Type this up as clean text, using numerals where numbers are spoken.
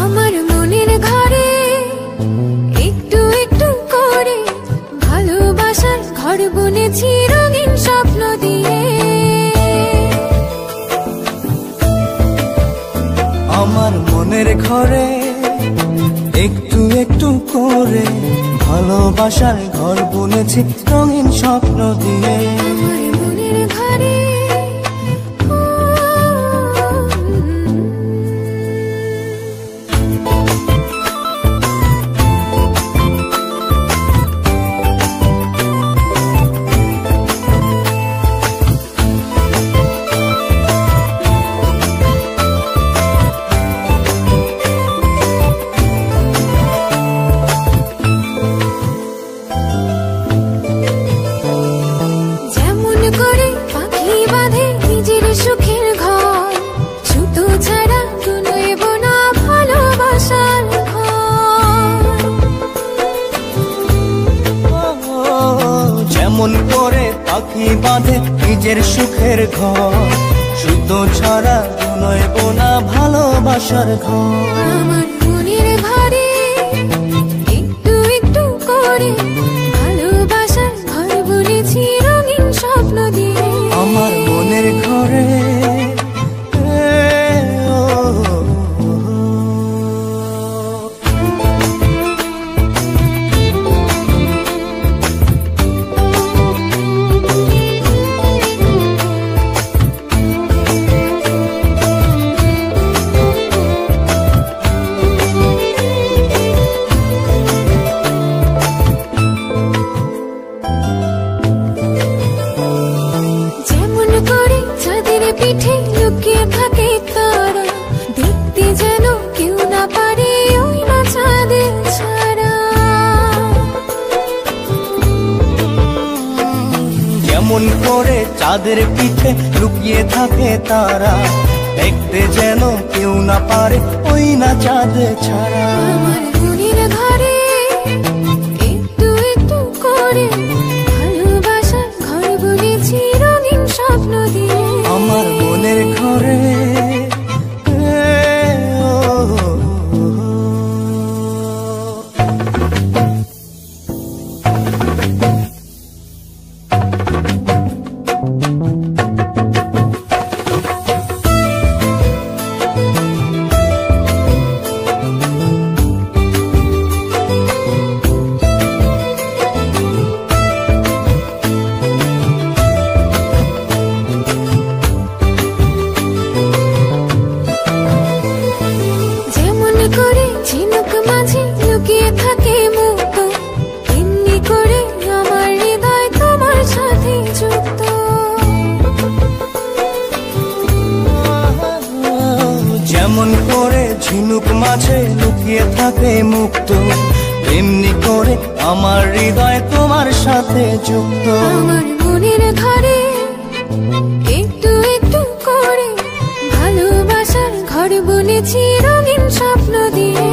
আমার মনের ঘরে একটু একটু করে ভালোবাসার ঘর বুনেছি রঙিন স্বপ্ন দিয়ে। আমার মনের ঘরে যেমন করে পাখি বাঁধে নিজের সুখের ঘর, শুধু ছাড়া নয়ব না ভালোবাসার ঘর। আমার মনের ঘরে একটু একটু করে ভালোবাসার ঘর বুনেছি রঙিন স্বপ্ন দিয়ে। আমার মনের ঘরে পিঠে লুকিয়ে থাকে তারা, দেখতে যেন কেউ না পারে ওই না চাঁদের ছাড়া। যেমন করে চাঁদের পিঠে লুকিয়ে থাকে তারা, দেখতে যেন কেউ না পারে ওই না চাঁদ ছাড়া। আমার মনের ঘরে একটু একটু করে ভালোবাসার ঘর বুনেছি রঙিন স্বপ্ন দিয়ে। আমার মনের ঘরে যেমন করে ঝিনুক মাঝে লুকিয়ে থাকে মুক্ত, তেমনি করে আমার হৃদয় তোমার সাথে যুক্ত। আমার মনের ঘরে একটু একটু করে ভালোবাসার ঘর বুনেছি রঙিন স্বপ্ন দিয়ে।